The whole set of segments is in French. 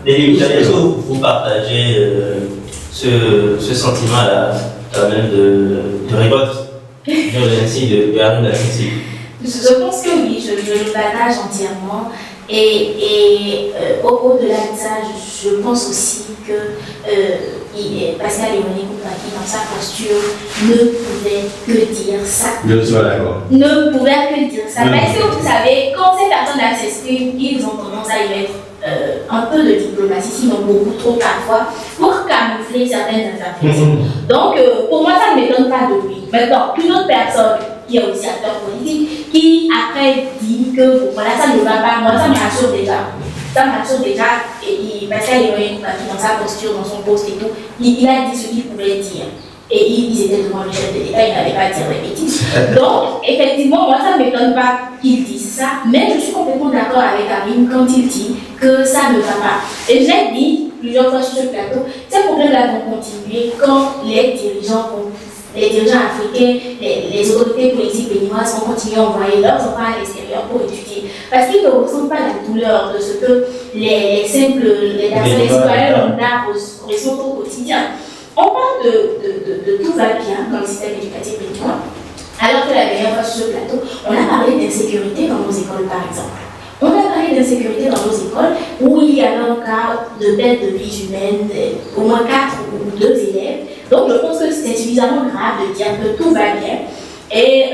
Est-ce que vous partagez ce sentiment-là, quand même, de révolte, ainsi, de la critique? Je pense que oui, je le partage entièrement. Au-delà de ça, je pense aussi que Pascal Léonie Koupaki, dans sa posture, ne pouvait que dire ça. Je suis d'accord. Ne pouvait que dire ça. Parce que vous savez, quand ces personnes s'expriment, ils ont tendance à y mettre un peu de diplomatie, sinon beaucoup trop parfois, pour camoufler certaines imperfections. Donc, pour moi, ça ne m'étonne pas de lui. Maintenant, toute autre personne qui est aussi acteur politique, qui après dit que voilà, ça ne va pas, moi ça me rassure déjà. Ça me rassure déjà, et Pascal Léonie Koupaki, dans sa posture, dans son poste et tout, il a dit ce qu'il pouvait dire. Et ils étaient devant le chef de l'État, il n'allait pas dire des bêtises. Donc, effectivement, moi ça ne m'étonne pas qu'il dise ça, mais je suis complètement d'accord avec Karim quand il dit que ça ne va pas. Et je l'ai dit plusieurs fois sur ce plateau, ces problèmes-là vont continuer quand les dirigeants africains, les autorités politiques béninoises vont continuer à envoyer leurs enfants à l'extérieur pour étudier. Parce qu'ils ne ressentent pas la douleur de ce que les personnes, les citoyens lambda ressentent au quotidien. On parle de tout va bien dans le système éducatif béninois, alors que la dernière fois sur ce plateau, on a parlé d'insécurité dans nos écoles par exemple. On a parlé d'insécurité dans nos écoles où il y avait un cas de perte de vie humaine, au moins 4 ou 2 élèves. Donc je pense que c'est suffisamment grave de dire que tout va bien. Et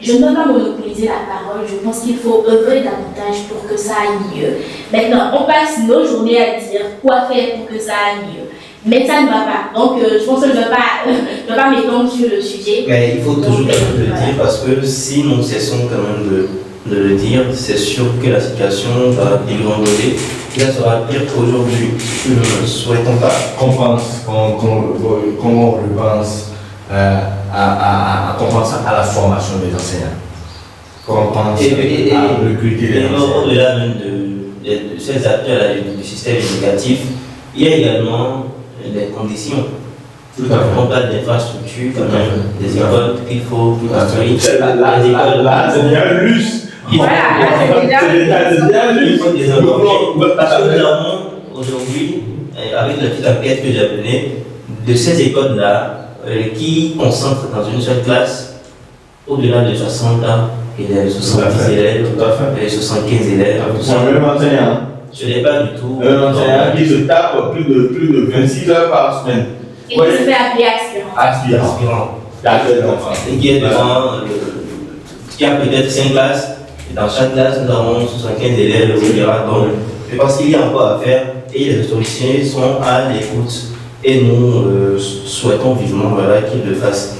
je ne peux pas monopoliser la parole, je pense qu'il faut œuvrer davantage pour que ça aille mieux. Maintenant, on passe nos journées à dire quoi faire pour que ça aille mieux. Mais ça ne va pas. Donc je pense que je ne vais pas m'étendre sur le sujet. Mais il faut toujours le dire parce que si nous cessons quand même de le dire, c'est sûr que la situation va dégringoler. Elle sera pire qu'aujourd'hui. Nous ne souhaitons pas. Comment je pense qu'on pense à la formation des enseignants. Qu'on pense à recruter les enseignants. Au-delà même de ces acteurs du système éducatif, il y a également des conditions. Tout à fait. On parle d'infrastructures, des écoles qu'il faut construire. Là, c'est bien le luxe. Voilà, c'est déjà Il faut des encouragements. Parce que nous avons aujourd'hui, avec la petite enquête que j'ai menée, de ces écoles-là qui concentrent dans une seule classe au-delà de 60 élèves, 70 élèves, 75 élèves. C'est un même enseignant. Ce n'est pas du tout. Un enseignant qui se tape plus de 26 heures par semaine. Et qui se fait appeler aspirant. Et qui est devant, qui a peut-être 5 classes, et dans chaque classe nous avons 75 élèves, etc. Donc je pense qu'il y a encore à faire et les autorités sont à l'écoute et nous souhaitons vivement qu'ils le fassent.